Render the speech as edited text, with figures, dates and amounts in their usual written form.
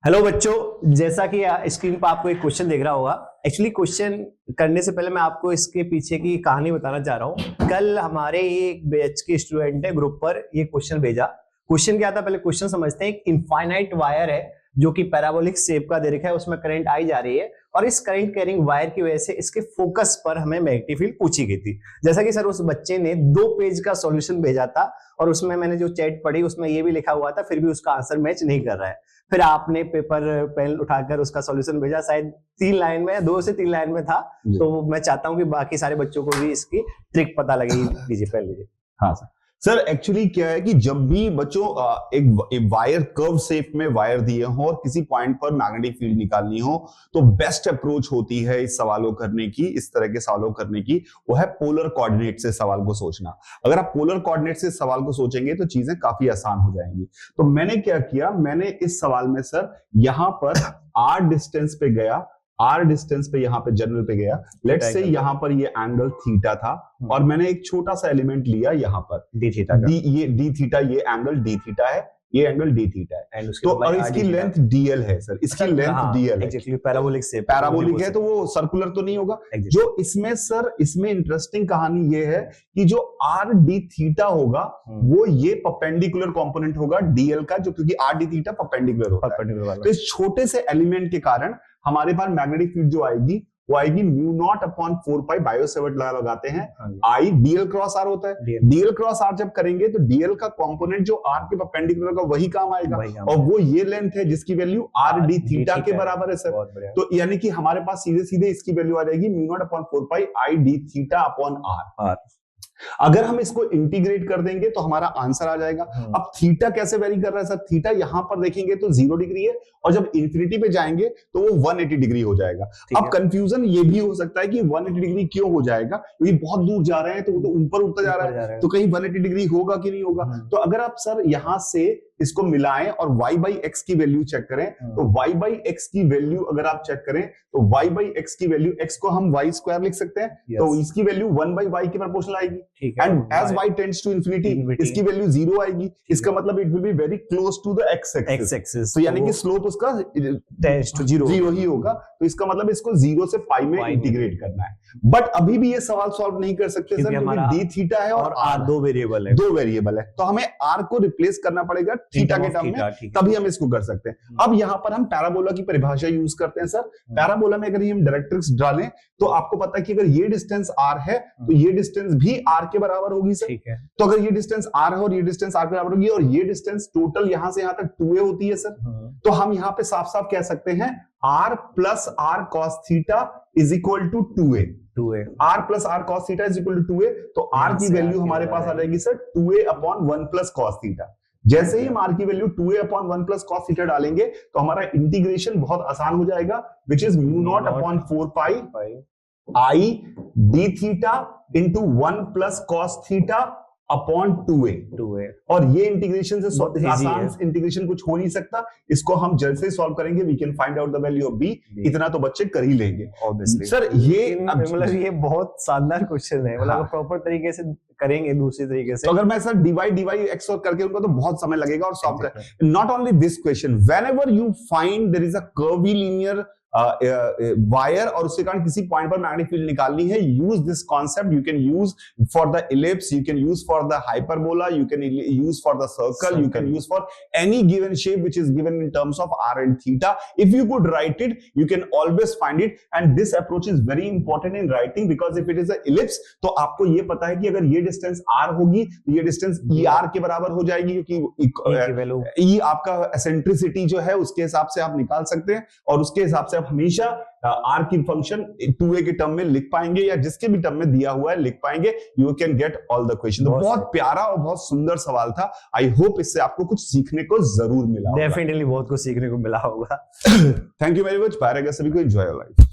Hello बच्चों, जैसा कि स्क्रीन पर आपको एक क्वेश्चन दिख रहा होगा। एक्चुअली क्वेश्चन करने से पहले मैं आपको इसके पीछे की कहानी बताना चाह रहा हूँ। कल हमारे एक बैच के स्टूडेंट ने ग्रुप पर ये क्वेश्चन भेजा। क्वेश्चन क्या था, पहले क्वेश्चन समझते हैं। एक इनफाइनाइट वायर है जो कि पैराबोलिक शेप का दे रखा है, उसमें करंट आई जा रही है और इस करंट कैरिंग वायर की वजह से इसके फोकस पर हमें मैग्नेटिक फील्ड पूछी गई थी। जैसा कि सर उस बच्चे ने 2 पेज का सॉल्यूशन भेजा था और उसमें मैंने जो चैट पढ़ी उसमें ये भी लिखा हुआ था, फिर भी उसका आंसर मैच नहीं कर रहा है। फिर आपने पेपर पेन उठाकर उसका सॉल्यूशन भेजा, शायद 3 लाइन में, 2 से 3 लाइन में था। तो मैं चाहता हूं कि बाकी सारे बच्चों को भी इसकी ट्रिक पता लगे। लीजिए पेन लीजिए। हाँ सर, एक्चुअली क्या है कि जब भी बच्चों एक वायर कर्व शेप में वायर दिए हो और किसी पॉइंट पर मैग्नेटिक फील्ड निकालनी हो तो बेस्ट अप्रोच होती है इस सवालों करने की, इस तरह के सवालों करने की, वो है पोलर कोऑर्डिनेट से सवाल को सोचना। अगर आप पोलर कोऑर्डिनेट से सवाल को सोचेंगे तो चीजें काफी आसान हो जाएंगी। तो मैंने क्या किया, मैंने इस सवाल में सर यहां पर r डिस्टेंस पे गया, r डिस्टेंस पे यहाँ पे जनरल पे गया। लेट्स से यहाँ पर ये एंगल थीटा था और मैंने एक छोटा सा एलिमेंट लिया यहाँ पर डी थीटा, ये डी थीटा, ये एंगल डी थीटा है, ये एंगल डी थीटा है। तो और इसकी लेंथ dl है सर, इसकी लेंथ dl है। एग्जैक्टली पैराबोलिक से पैराबोलिक है तो वो सर्कुलर तो नहीं होगा। जो इसमें सर, इसमें इंटरेस्टिंग कहानी ये है कि जो r d थीटा होगा वो ये परपेंडिकुलर कंपोनेंट होगा dl का, जो क्योंकि r d थीटा परपेंडिकुलर होता है। तो इस छोटे से एलिमेंट के कारण हमारे पास मैग्नेटिक फील्ड जो आएगी वो आएगी म्यू नॉट अपॉन 4 पाई, बायो सेवर्ट लगाते हैं, आई डीएल क्रॉस आर होता है। डीएल क्रॉस आर जब करेंगे तो डीएल का कंपोनेंट जो आर के परपेंडिकुलर का वही काम आएगा और वो ये लेंथ है जिसकी वैल्यू आर डी थीटा के बराबर है सर। तो यानी कि हमारे पास सीधे सीधे इसकी वैल्यू आ जाएगी mu naught upon 4 pi I D theta upon R. अगर हम इसको इंटीग्रेट कर देंगे तो हमारा आंसर आ जाएगा। अब थीटा कैसे वेरी कर रहा है सर, थीटा यहां पर देखेंगे तो 0 डिग्री है और जब इंफिनिटी पे जाएंगे तो वो 180 डिग्री हो जाएगा। अब कंफ्यूजन ये भी हो सकता है कि 180 डिग्री क्यों हो जाएगा, क्योंकि बहुत दूर जा रहे हैं तो वो तो ऊपर उठता जा रहा है, तो कहीं 180 डिग्री होगा कि नहीं होगा। तो अगर आप सर यहां से इसको मिलाएं और y बाई एक्स की वैल्यू चेक करें तो y बाई एक्स की वैल्यू अगर आप चेक करें तो y बाई एक्स की वैल्यू, x को हम y स्क्वायर लिख सकते हैं, तो इसकी वैल्यू 1 बाई y के प्रोपोर्शनल आएगी and as y tends to infinity इसकी वैल्यू 0 आएगी। इसका मतलब it will be very close to the x axis, तो यानी कि स्लोप उसका टेंड्स टू 0 ही होगा। तो इसका मतलब इसको 0 से पाई में इंटीग्रेट करना है। बट अभी भी ये सवाल सॉल्व नहीं कर सकते सर, क्योंकि d थीटा है और r 2 वेरिएबल है, तो हमें r को रिप्लेस करना पड़ेगा थीटा के टर्म में, तभी हम इसको कर सकते हैं। अब यहाँ पर हम पैराबोला की परिभाषा यूज करते हैं सर। पैराबोला में अगर हम डायरेक्ट्रिक्स डालें तो आपको पता है कि अगर ये डिस्टेंस r है तो ये डिस्टेंस भी r के बराबर होगी सर। तो अगर ये डिस्टेंस r है और ये डिस्टेंस r के बराबर होगी और ये डिस्टेंस टोटल यहां से यहां तक 2a होती है सर, तो हम यहाँ पे साफ साफ कह सकते हैं r plus r cos theta is equal to 2a। r plus r cos theta is equal to 2a, तो r की वैल्यू हमारे पास आ जाएगी sir 2a upon 1 plus cos theta. जैसे ही हम r की value 2a upon 1 plus cos theta डालेंगे तो हमारा इंटीग्रेशन बहुत आसान हो जाएगा, which is mu naught upon 4 pi I D theta into 1 plus cos theta upon 2a। और ये इंटीग्रेशन से आसान इंटीग्रेशन कुछ हो नहीं सकता। इसको हम जल्द से सॉल्व करेंगे, we can find out the value of b। इतना तो बच्चे कर ही लेंगे ऑब्वियसली सर। ये मतलब ये बहुत शानदार क्वेश्चन है, मतलब प्रॉपर तरीके से करेंगे दूसरे तरीके से। तो अगर मैं सर dy x करके उनको तो बहुत समय लगेगा और सॉल्व कर। Not only this question, whenever you find there is a curvilinear wire और उसके कारण किसी पॉइंट पर मैग्नेटिक फील्ड निकालनी है, use this concept. You can use for the ellipse, you can use for the hyperbola, you can use for the circle, you can use for any given shape which is given in terms of r and theta. If you could write it, you can always find it, and this approach is very important in writing because if it is an ellipse तो आपको ये पता है कि अगर ये distance r होगी तो ये डिस्टेंस er के बराबर हो जाएगी, क्योंकि e आपका एसेंट्रिसिटी जो है उसके हिसाब से आप निकाल सकते हैं और उसके हिसाब से हमेशा r की फंक्शन 2a के टर्म में लिख पाएंगे या जिसके भी टर्म में दिया हुआ है लिख पाएंगे। You can get all the question. बहुत प्यारा और बहुत सुंदर सवाल था। आई होप इससे आपको कुछ सीखने को जरूर मिला। डेफिनेटली बहुत कुछ सीखने को मिला होगा। Thank you very much. Bye, सभी को एंजॉय योर लाइफ।